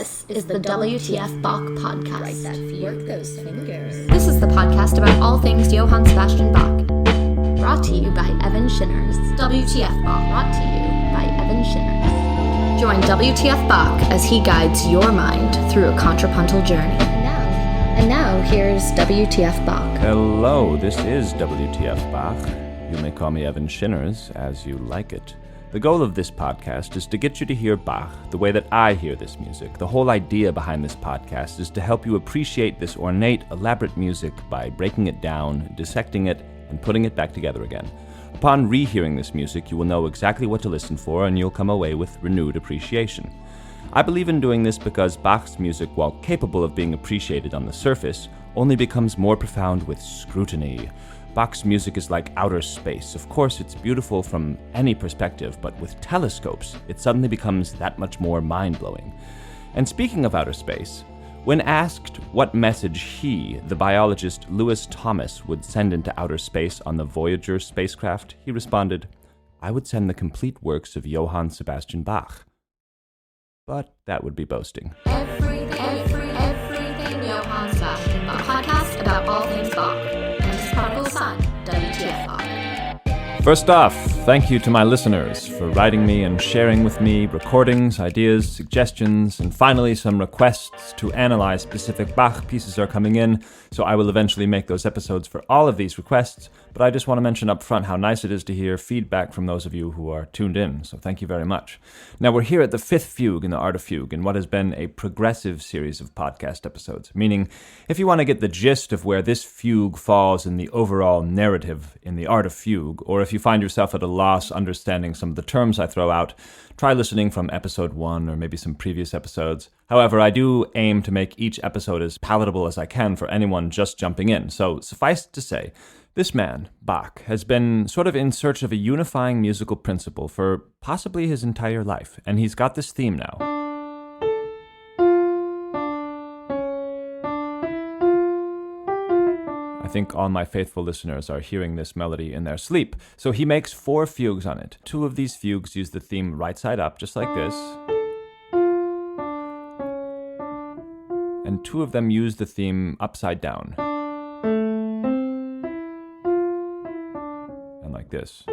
This is the WTF Bach podcast. Right, that work those fingers. This is the podcast about all things Johann Sebastian Bach. Brought to you by Evan Shinners. WTF Bach, brought to you by Evan Shinners. Join WTF Bach as he guides your mind through a contrapuntal journey. And now here's WTF Bach. Hello, this is WTF Bach. You may call me Evan Shinners, as you like it. The goal of this podcast is to get you to hear Bach the way that I hear this music. The whole idea behind this podcast is to help you appreciate this ornate, elaborate music by breaking it down, dissecting it, and putting it back together again. Upon rehearing this music, you will know exactly what to listen for, and you'll come away with renewed appreciation. I believe in doing this because Bach's music, while capable of being appreciated on the surface, only becomes more profound with scrutiny. Bach's music is like outer space. Of course, it's beautiful from any perspective, but with telescopes, it suddenly becomes that much more mind-blowing. And speaking of outer space, when asked what message he, the biologist Lewis Thomas, would send into outer space on the Voyager spacecraft, he responded, "I would send the complete works of Johann Sebastian Bach." But that would be boasting. Everything Johann Sebastian Bach. Podcast about all things Bach. And his prodigal son, WTF Bach. First off, thank you to my listeners for writing me and sharing with me recordings, ideas, suggestions, and finally some requests to analyze specific Bach pieces are coming in, so I will eventually make those episodes for all of these requests, but I just want to mention up front how nice it is to hear feedback from those of you who are tuned in, so thank you very much. Now we're here at the fifth fugue in the Art of Fugue, in what has been a progressive series of podcast episodes, meaning if you want to get the gist of where this fugue falls in the overall narrative in the Art of Fugue, or if you find yourself at a loss understanding some of the terms I throw out, try listening from episode 1 or maybe some previous episodes. However, I do aim to make each episode as palatable as I can for anyone just jumping in, so suffice to say, this man, Bach, has been sort of in search of a unifying musical principle for possibly his entire life, and he's got this theme now. I think all my faithful listeners are hearing this melody in their sleep. So he makes 4 fugues on it. 2 of these fugues use the theme right side up, just like this. And 2 of them use the theme upside down. And like this.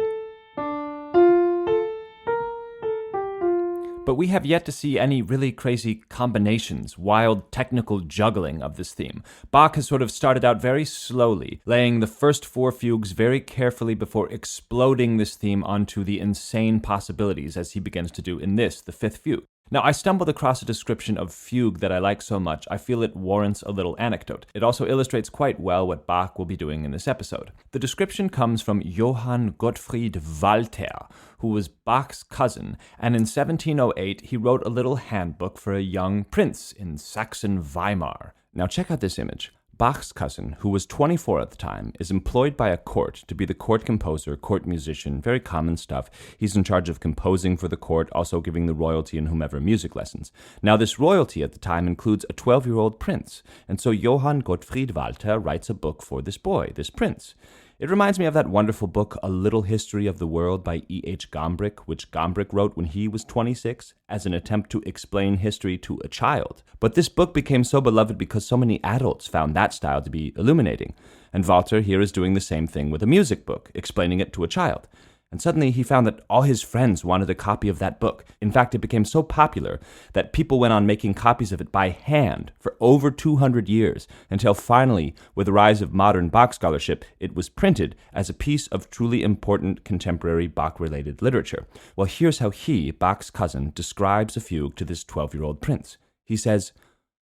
But we have yet to see any really crazy combinations, wild technical juggling of this theme. Bach has sort of started out very slowly, laying the first 4 fugues very carefully before exploding this theme onto the insane possibilities as he begins to do in this, the 5th fugue. Now, I stumbled across a description of fugue that I like so much, I feel it warrants a little anecdote. It also illustrates quite well what Bach will be doing in this episode. The description comes from Johann Gottfried Walther, who was Bach's cousin, and in 1708 he wrote a little handbook for a young prince in Saxon-Weimar. Now check out this image. Bach's cousin, who was 24 at the time, is employed by a court to be the court composer, court musician, very common stuff. He's in charge of composing for the court, also giving the royalty and whomever music lessons. Now, this royalty at the time includes a 12-year-old prince, and so Johann Gottfried Walther writes a book for this boy, this prince. It reminds me of that wonderful book, A Little History of the World by E.H. Gombrich, which Gombrich wrote when he was 26 as an attempt to explain history to a child. But this book became so beloved because so many adults found that style to be illuminating. And Walther here is doing the same thing with a music book, explaining it to a child. And suddenly he found that all his friends wanted a copy of that book. In fact, it became so popular that people went on making copies of it by hand for over 200 years, until finally, with the rise of modern Bach scholarship, it was printed as a piece of truly important contemporary Bach-related literature. Well, here's how he, Bach's cousin, describes a fugue to this 12-year-old prince. He says,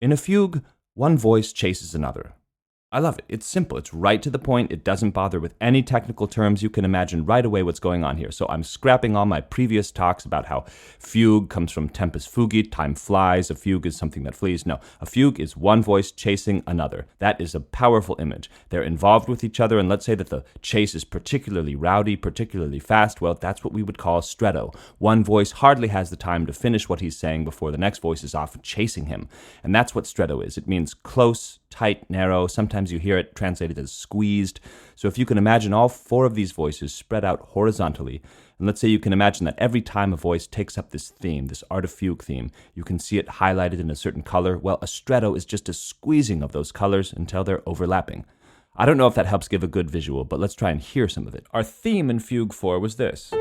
"In a fugue, one voice chases another." I love it. It's simple. It's right to the point. It doesn't bother with any technical terms. You can imagine right away what's going on here. So I'm scrapping all my previous talks about how fugue comes from tempus fugit, time flies. A fugue is something that flees. No, a fugue is one voice chasing another. That is a powerful image. They're involved with each other, and let's say that the chase is particularly rowdy, particularly fast. Well, that's what we would call stretto. One voice hardly has the time to finish what he's saying before the next voice is off chasing him. And that's what stretto is. It means close, tight, narrow. Sometimes you hear it translated as squeezed. So if you can imagine all 4 of these voices spread out horizontally, And let's say you can imagine that every time a voice takes up this theme, this Art of Fugue theme, you can see it highlighted in a certain color. Well, a stretto is just a squeezing of those colors until they're overlapping. I don't know if that helps give a good visual, but let's try and hear some of it. Our theme in Fugue 4 was this.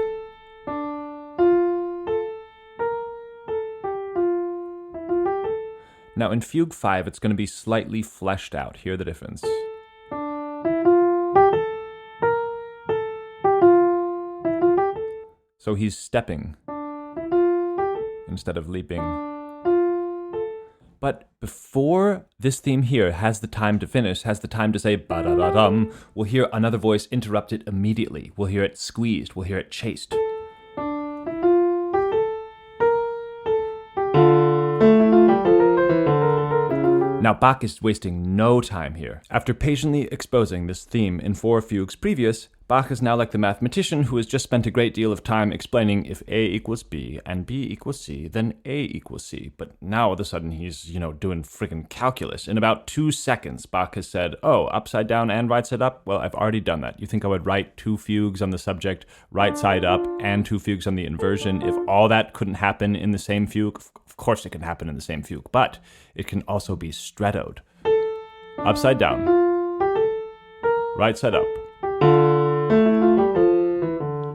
Now in Fugue 5, it's going to be slightly fleshed out. Hear the difference. So he's stepping instead of leaping. But before this theme here has the time to finish, has the time to say ba-da-da-dum, we'll hear another voice interrupt it immediately. We'll hear it squeezed. We'll hear it chased. Now Bach is wasting no time here. After patiently exposing this theme in 4 fugues previous, Bach is now like the mathematician who has just spent a great deal of time explaining if A equals B and B equals C, then A equals C. But now all of a sudden he's, doing friggin' calculus. In about 2 seconds, Bach has said, oh, upside down and right side up? Well, I've already done that. You think I would write 2 fugues on the subject, right side up, and 2 fugues on the inversion if all that couldn't happen in the same fugue? Of course it can happen in the same fugue, but it can also be strettoed. Upside down, right side up.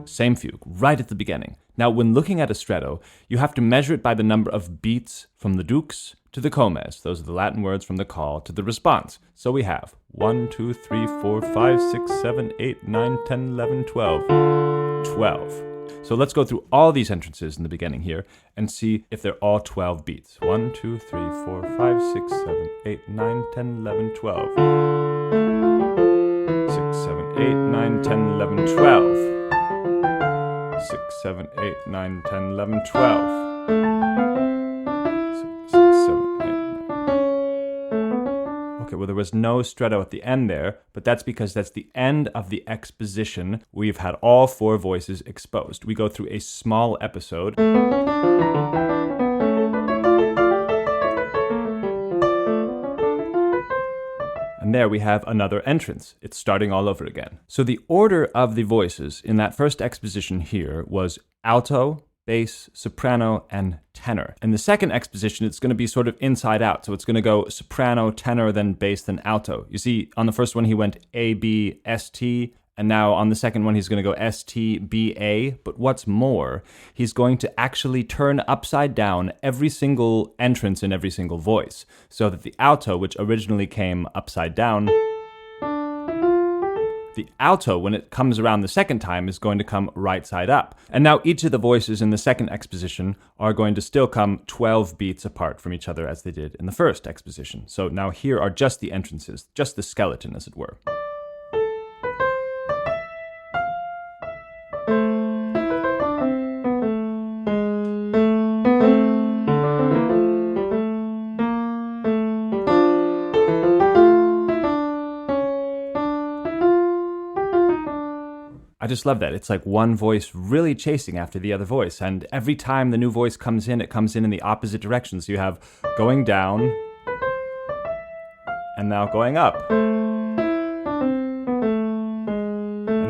Same fugue, right at the beginning. Now, when looking at a stretto, you have to measure it by the number of beats from the dux to the comes. Those are the Latin words from the call to the response. So we have 1, 2, 3, 4, 5, 6, 7, 8, 9, 10, 11, 12. 12. So let's go through all these entrances in the beginning here and see if they're all 12 beats. 1, 2, 3, 4, 5, 6, 7, 8, 9, 10, 11, 12. 6, 7, 8, 9, 10, 11, 12. 6, 7, 8, 9, 10, 11, 12. 6, 7, 8, 9. Okay, well, there was no stretto at the end there, but that's because that's the end of the exposition. We've had all 4 voices exposed. We go through a small episode. And there we have another entrance. It's starting all over again. So the order of the voices in that first exposition here was alto, bass, soprano, and tenor. In the second exposition, it's going to be sort of inside out. So it's going to go soprano, tenor, then bass, then alto. You see, on the first one, he went A, B, S, T. And now on the second one, he's going to go S, T, B, A. But what's more, he's going to actually turn upside down every single entrance in every single voice. So that the alto, which originally came upside down, the alto, when it comes around the second time, is going to come right side up. And now each of the voices in the second exposition are going to still come 12 beats apart from each other as they did in the first exposition. So now here are just the entrances, just the skeleton, as it were. I just love that. It's like one voice really chasing after the other voice. And every time the new voice comes in, it comes in the opposite direction. So you have going down and now going up. And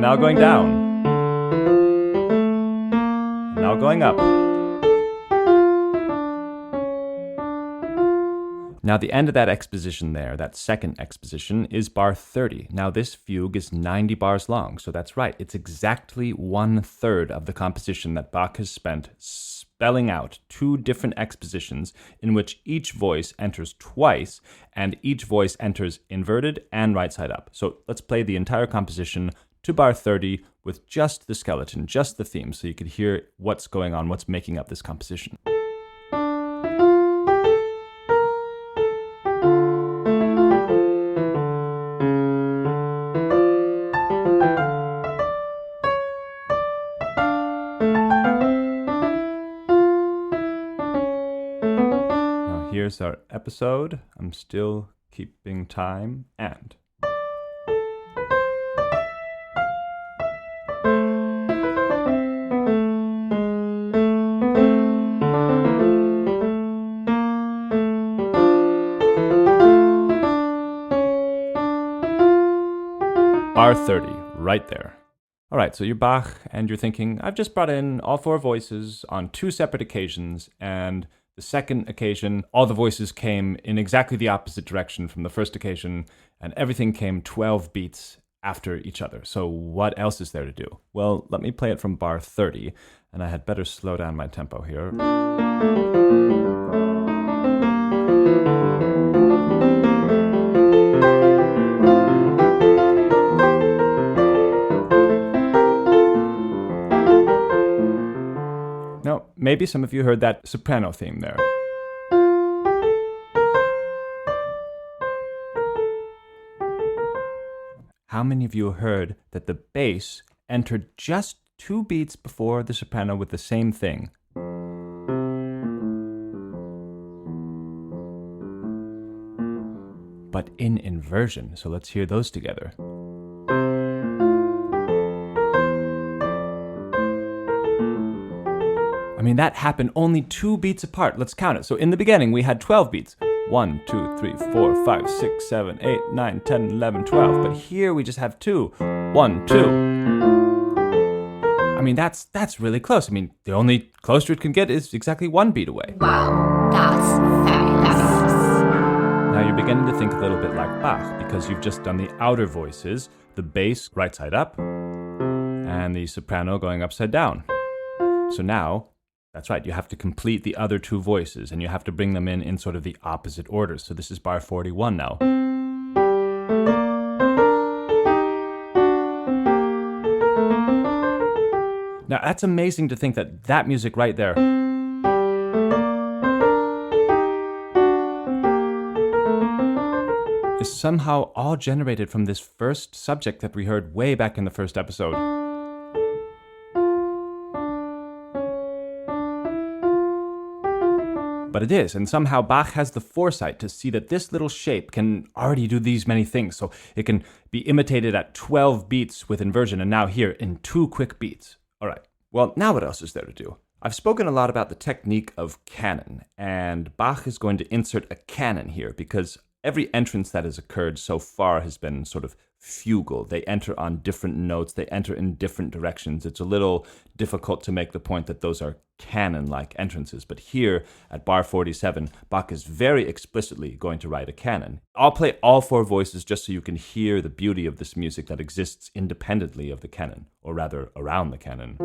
now going down. And now going up. Now, the end of that exposition there, that second exposition, is bar 30. Now, this fugue is 90 bars long, so that's right. It's exactly 1/3 of the composition that Bach has spent spelling out 2 different expositions in which each voice enters twice, and each voice enters inverted and right side up. So let's play the entire composition to bar 30 with just the skeleton, just the theme, so you could hear what's going on, what's making up this composition. Here's our episode. I'm still keeping time, and bar 30, right there. All right, so you're Bach, and you're thinking, I've just brought in all 4 voices on 2 separate occasions, and the second occasion, all the voices came in exactly the opposite direction from the first occasion, and everything came 12 beats after each other. So what else is there to do? Well, let me play it from bar 30, and I had better slow down my tempo here. Now, maybe some of you heard that soprano theme there. How many of you heard that the bass entered just 2 beats before the soprano with the same thing? But in inversion, so let's hear those together. I mean, that happened only 2 beats apart. Let's count it. So in the beginning, we had 12 beats. 1, 2, 3, 4, 5, 6, 7, 8, 9, 10, 11, 12. But here we just have 2. 1, 2. I mean, that's really close. I mean, the only closer it can get is exactly 1 beat away. Wow, that's fabulous. Now you're beginning to think a little bit like Bach, because you've just done the outer voices, the bass right side up, and the soprano going upside down. So now, that's right, you have to complete the other 2 voices, and you have to bring them in sort of the opposite order. So this is bar 41 now. Now, that's amazing to think that music right there is somehow all generated from this first subject that we heard way back in the first episode. But it is, and somehow Bach has the foresight to see that this little shape can already do these many things. So it can be imitated at 12 beats with inversion, and now here in 2 quick beats. All right, well, now what else is there to do? I've spoken a lot about the technique of canon, and Bach is going to insert a canon here because every entrance that has occurred so far has been sort of fugal. They enter on different notes, they enter in different directions. It's a little difficult to make the point that those are canon-like entrances, but here at bar 47, Bach is very explicitly going to write a canon. I'll play all 4 voices just so you can hear the beauty of this music that exists independently of the canon, or rather around the canon.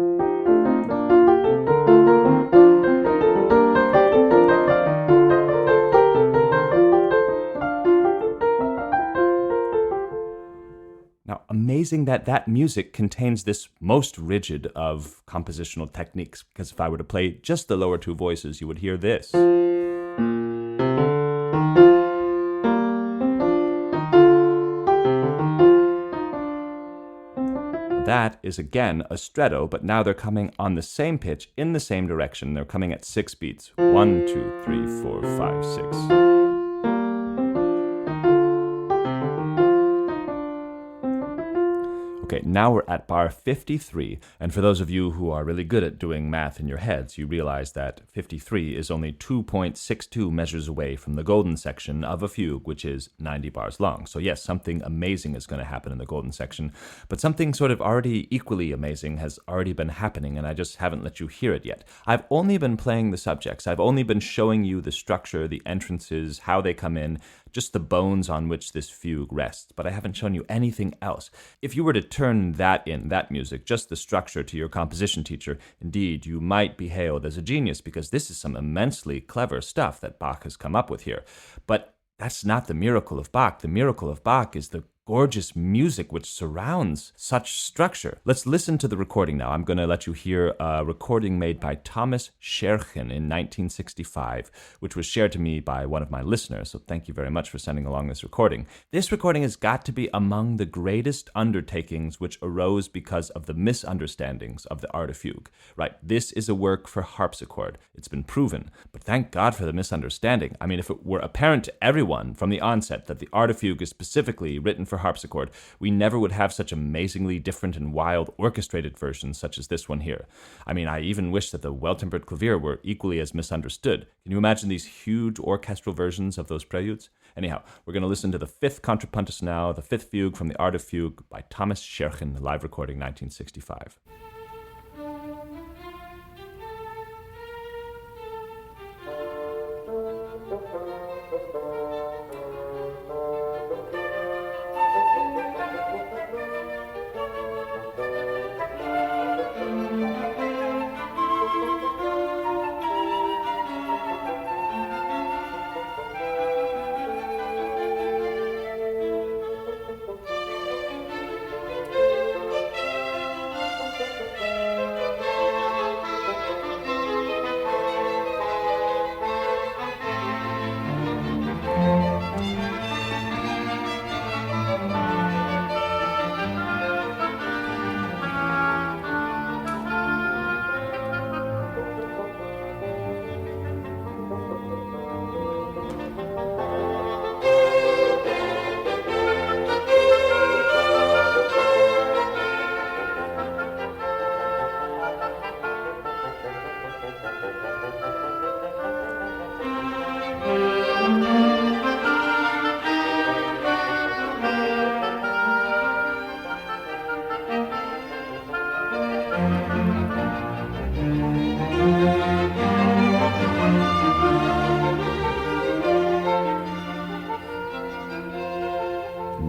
Now, amazing that music contains this most rigid of compositional techniques, because if I were to play just the lower 2 voices, you would hear this. That is again a stretto, but now they're coming on the same pitch in the same direction. They're coming at 6 beats. 1, 2, 3, 4, 5, 6. Okay, now we're at bar 53, and for those of you who are really good at doing math in your heads, you realize that 53 is only 2.62 measures away from the golden section of a fugue, which is 90 bars long. So yes, something amazing is going to happen in the golden section, but something sort of already equally amazing has already been happening, and I just haven't let you hear it yet. I've only been playing the subjects. I've only been showing you the structure, the entrances, how they come in, just the bones on which this fugue rests, but I haven't shown you anything else. If you were to turn that music, just the structure, to your composition teacher, indeed, you might be hailed as a genius, because this is some immensely clever stuff that Bach has come up with here. But that's not the miracle of Bach. The miracle of Bach is the gorgeous music which surrounds such structure. Let's listen to the recording now. I'm going to let you hear a recording made by Thomas Scherchen in 1965, which was shared to me by one of my listeners, so thank you very much for sending along this recording. This recording has got to be among the greatest undertakings which arose because of the misunderstandings of the Art of Fugue. Right, this is a work for harpsichord. It's been proven, but thank God for the misunderstanding. I mean, if it were apparent to everyone from the onset that the Art of Fugue is specifically written for harpsichord, we never would have such amazingly different and wild orchestrated versions such as this one here. I mean, I even wish that the well-tempered clavier were equally as misunderstood. Can you imagine these huge orchestral versions of those preludes? Anyhow, we're going to listen to the fifth contrapuntus now, the fifth fugue from the Art of Fugue by Thomas Scherchen, live recording 1965.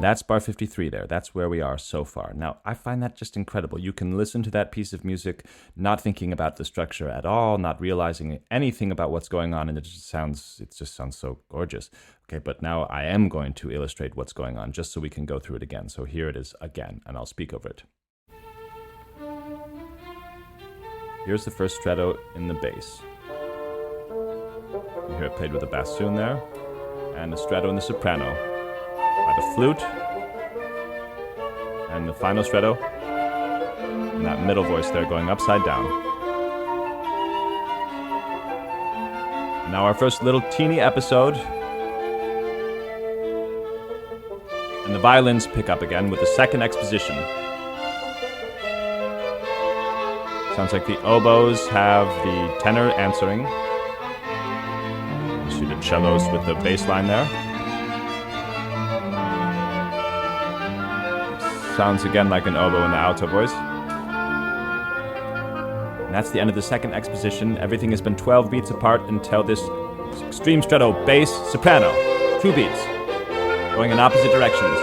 That's bar 53 there. That's where we are so far. Now, I find that just incredible. You can listen to that piece of music not thinking about the structure at all, not realizing anything about what's going on, and it just sounds so gorgeous. Okay, but now I am going to illustrate what's going on just so we can go through it again. So here it is again, and I'll speak over it. Here's the first stretto in the bass. You hear it played with a bassoon there, and the stretto in the soprano by the flute, and the final stretto, and that middle voice there going upside down. Now our first little teeny episode, and the violins pick up again with the second exposition. Sounds like the oboes have the tenor answering. You see the cellos with the bass line there. Sounds again like an oboe in the alto voice. And that's the end of the second exposition. Everything has been 12 beats apart until this extreme stretto, bass, soprano. 2 beats, going in opposite directions.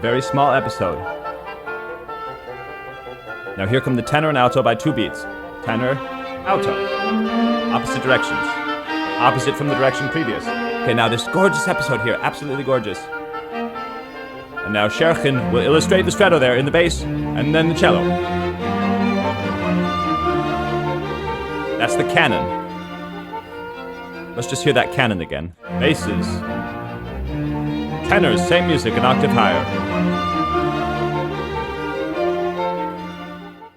Very small episode. Now here come the tenor and alto by 2 beats. Tenor, alto. Opposite directions. Opposite from the direction previous. Okay, now this gorgeous episode here, absolutely gorgeous. And now Scherchen will illustrate the stretto there in the bass, and then the cello. That's the canon. Let's just hear that canon again. Basses. Tenors, same music, an octave higher.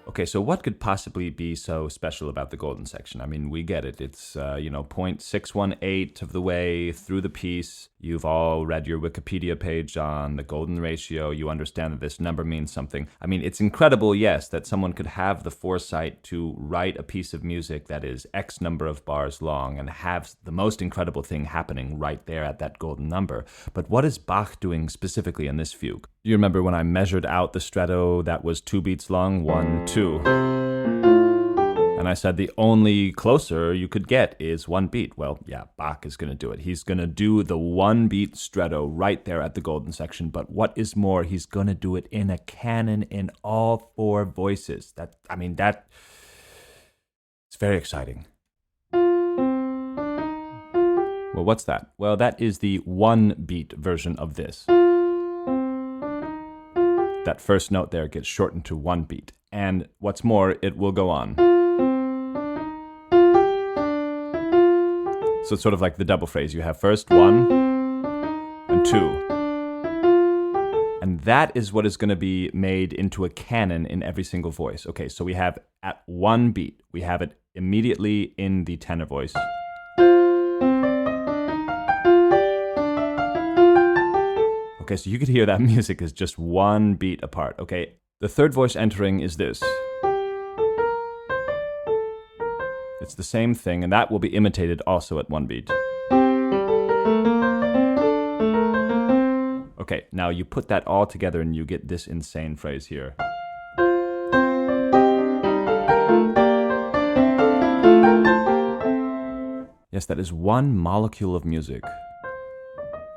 Okay, so what could possibly be so special about the golden section? I mean, we get it. It's, 0.618 of the way through the piece. You've all read your Wikipedia page on the golden ratio. You understand that this number means something. I mean, it's incredible, yes, that someone could have the foresight to write a piece of music that is X number of bars long and have the most incredible thing happening right there at that golden number. But what is Bach doing specifically in this fugue? Do you remember when I measured out the stretto that was 2 beats long? 1, 2. And I said the only closer you could get is 1 beat. Well, yeah, Bach is going to do it. He's going to do the 1 beat stretto right there at the golden section. But what is more, he's going to do it in a canon in all 4 voices. It's very exciting. Well, what's that? Well, that is the 1 beat version of this. That first note there gets shortened to 1 beat. And what's more, it will go on. So it's sort of like the double phrase. You have first 1 and 2. And that is what is going to be made into a canon in every single voice. Okay, so we have at 1 beat, we have it immediately in the tenor voice. Okay, so you could hear that music is just one beat apart. Okay, the third voice entering is this. It's the same thing, and that will be imitated also at one beat. Okay, now you put that all together and you get this insane phrase here. Yes, that is one molecule of music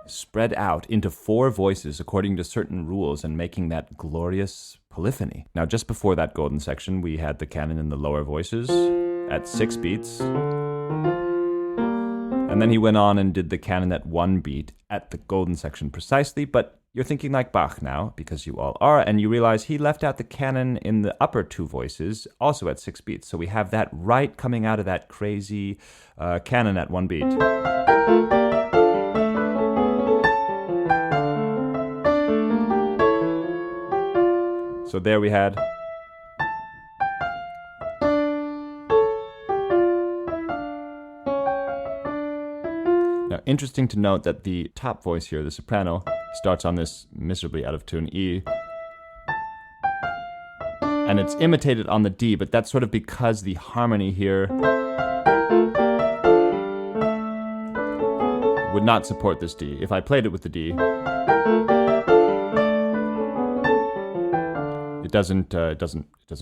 spread out into 4 voices according to certain rules and making that glorious polyphony. Now, just before that golden section, we had the canon in the lower voices at 6 beats. And then he went on and did the canon at 1 beat at the golden section precisely, but you're thinking like Bach now, because you all are, and you realize he left out the canon in the upper 2 voices, also at 6 beats. So we have that right coming out of that crazy canon at 1 beat. So there we had. Now, interesting to note that the top voice here, the soprano, starts on this miserably out of tune E. And it's imitated on the D, but that's sort of because the harmony here would not support this D. If I played it with the D, it doesn't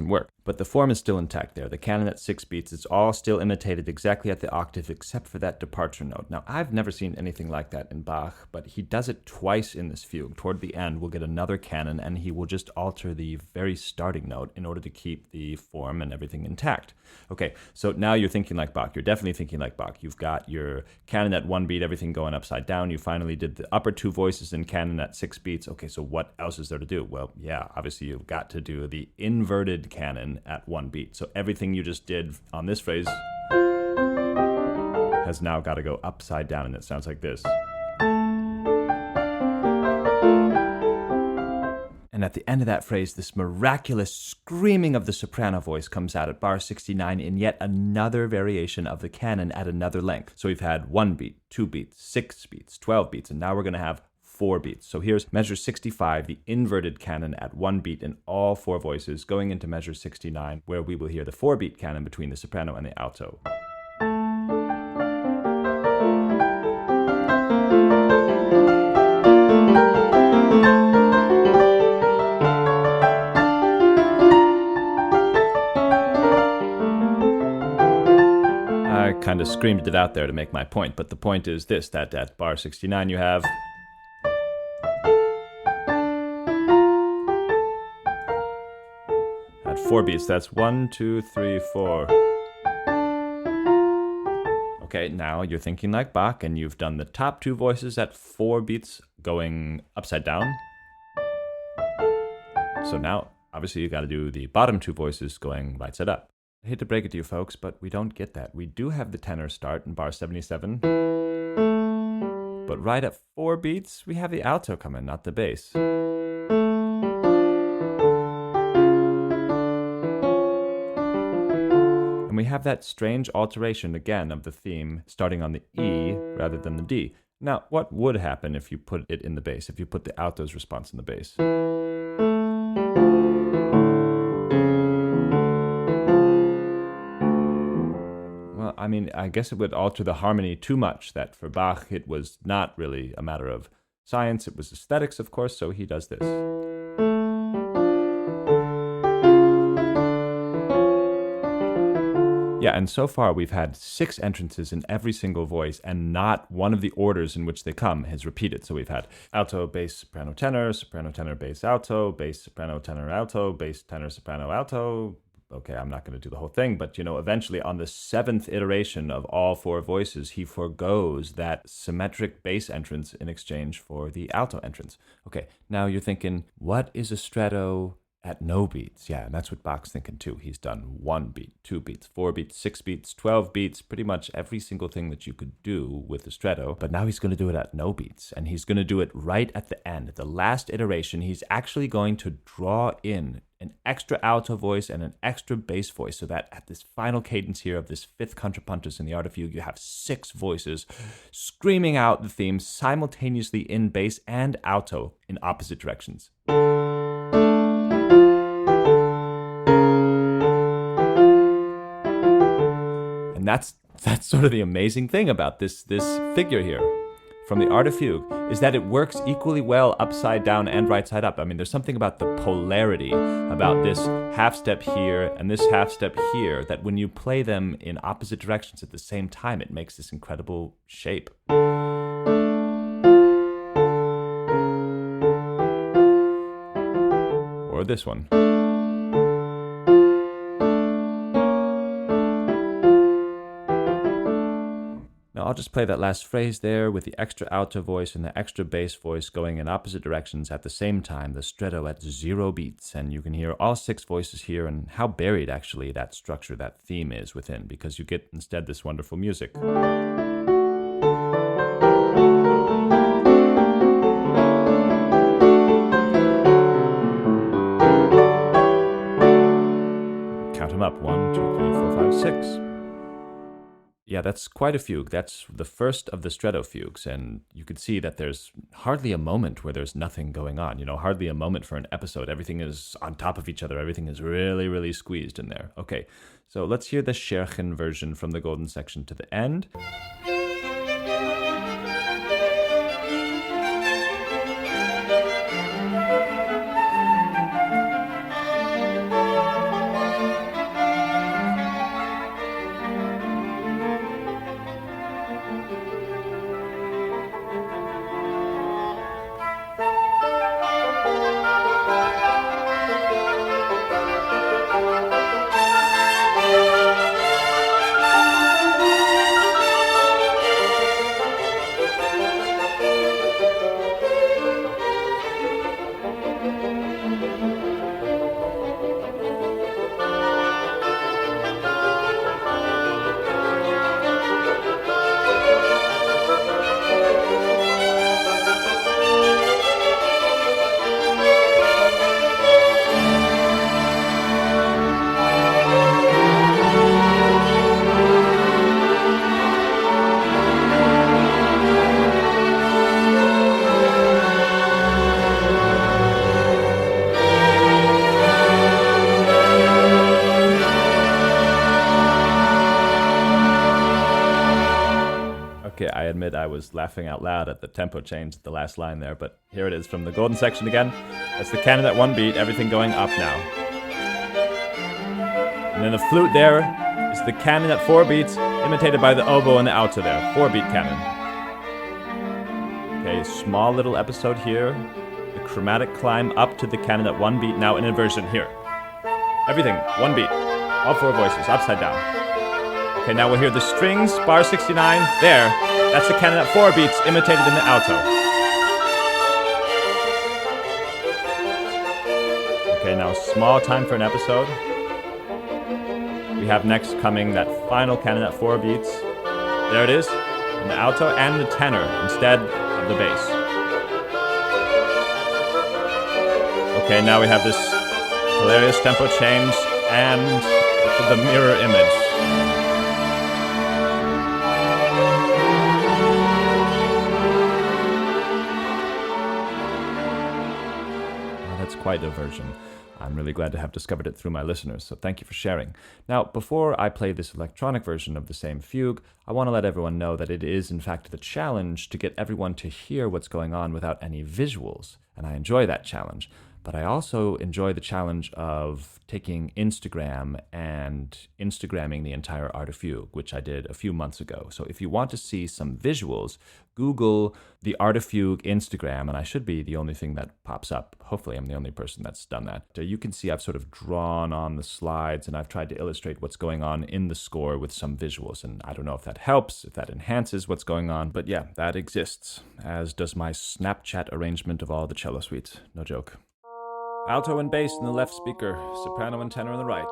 work. But the form is still intact there. The canon at 6 beats, it's all still imitated exactly at the octave except for that departure note. Now, I've never seen anything like that in Bach, but he does it twice in this fugue. Toward the end, we'll get another canon, and he will just alter the very starting note in order to keep the form and everything intact. Okay, so now you're thinking like Bach. You're definitely thinking like Bach. You've got your canon at 1 beat, everything going upside down. You finally did the upper 2 voices in canon at 6 beats. Okay, so what else is there to do? Well, yeah, obviously you've got to do the inverted canon at 1 beat. So everything you just did on this phrase has now got to go upside down, and it sounds like this. And at the end of that phrase, this miraculous screaming of the soprano voice comes out at bar 69 in yet another variation of the canon at another length. So we've had 1 beat, 2 beats, 6 beats, 12 beats, and now we're going to have 4 beats. So here's measure 65, the inverted canon at 1 beat in all 4 voices, going into measure 69, where we will hear the 4-beat canon between the soprano and the alto. I kind of screamed it out there to make my point, but the point is this, that at bar 69 you have at 4 beats, that's 1, 2, 3, 4. Okay, now you're thinking like Bach, and you've done the top 2 voices at 4 beats going upside down. So now, obviously, you got to do the bottom 2 voices going right side up. I hate to break it to you folks, but we don't get that. We do have the tenor start in bar 77, but right at 4 beats, we have the alto come in, not the bass. And we have that strange alteration again of the theme starting on the E rather than the D. Now, what would happen if you put it in the bass, if you put the alto's response in the bass? Well, I mean, I guess it would alter the harmony too much, that for Bach it was not really a matter of science, it was aesthetics, of course, so he does this. Yeah, and so far we've had 6 entrances in every single voice, and not one of the orders in which they come has repeated. So we've had alto, bass, soprano, tenor, bass, alto, bass, soprano, tenor, alto, bass, tenor, soprano, alto. Okay, I'm not going to do the whole thing, but eventually on the 7th iteration of all 4 voices, he forgoes that symmetric bass entrance in exchange for the alto entrance. Okay, now you're thinking, what is a stretto at no beats? Yeah, and that's what Bach's thinking too. He's done 1 beat, 2 beats, 4 beats, 6 beats, 12 beats, pretty much every single thing that you could do with the stretto. But now he's going to do it at no beats, and he's going to do it right at the end. At the last iteration, he's actually going to draw in an extra alto voice and an extra bass voice, so that at this final cadence here of this fifth contrapuntus in the Art of Fugue, you have 6 voices screaming out the theme simultaneously in bass and alto in opposite directions. And that's sort of the amazing thing about this figure here from the Art of Fugue, is that it works equally well upside down and right side up. I mean, there's something about the polarity, about this half step here and this half step here, that when you play them in opposite directions at the same time, it makes this incredible shape. Or this one. I'll just play that last phrase there with the extra alto voice and the extra bass voice going in opposite directions at the same time, the stretto at 0 beats. And you can hear all 6 voices here, and how buried actually that structure, that theme is within, because you get instead this wonderful music. Count them up, 1, 2, 3, 4, 5, 6. Yeah, that's quite a fugue. That's the first of the stretto fugues, and you could see that there's hardly a moment where there's nothing going on. Hardly a moment for an episode. Everything is on top of each other. Everything is really, really squeezed in there. Okay, so let's hear the Scherchen version from the golden section to the end. Okay, I admit I was laughing out loud at the tempo change at the last line there, but here it is from the golden section again. That's the canon at 1 beat, everything going up now. And then the flute there is the canon at 4 beats, imitated by the oboe and the alto there. 4-beat canon. Okay, small little episode here. The chromatic climb up to the canon at 1 beat, now in inversion here. Everything, 1 beat. All 4 voices, upside down. Okay, now we'll hear the strings, bar 69, there. That's the canon at 4 beats, imitated in the alto. Okay, now small time for an episode. We have next coming that final canon at 4 beats. There it is, in the alto and the tenor instead of the bass. Okay, now we have this hilarious tempo change and the mirror image. Quite a version. I'm really glad to have discovered it through my listeners, so thank you for sharing. Now, before I play this electronic version of the same fugue, I want to let everyone know that it is, in fact, the challenge to get everyone to hear what's going on without any visuals, and I enjoy that challenge. But I also enjoy the challenge of taking Instagram and Instagramming the entire Art of Fugue, which I did a few months ago. So if you want to see some visuals, Google the Art of Fugue Instagram, and I should be the only thing that pops up. Hopefully I'm the only person that's done that. So you can see I've sort of drawn on the slides, and I've tried to illustrate what's going on in the score with some visuals. And I don't know if that helps, if that enhances what's going on, but yeah, that exists, as does my Snapchat arrangement of all the cello suites. No joke. Alto and bass in the left speaker, soprano and tenor in the right.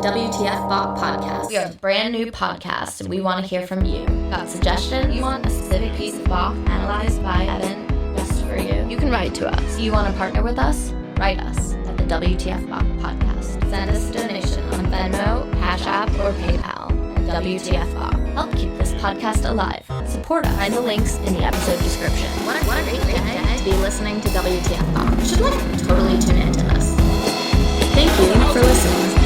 WTF Bach podcast. We are a brand new podcast, and we want to hear from you. Got suggestions? You want a specific piece of Bach analyzed by Evan just for you? You can write to us. You want to partner with us? Write us at the WTF Bach podcast. Send us a donation on Venmo, Cash App, or PayPal at WTF Bach. Help keep this podcast alive. Support us. Find the links in the episode description. What a great day to be listening to WTF Bach. You should totally tune in to this. Thank you for listening.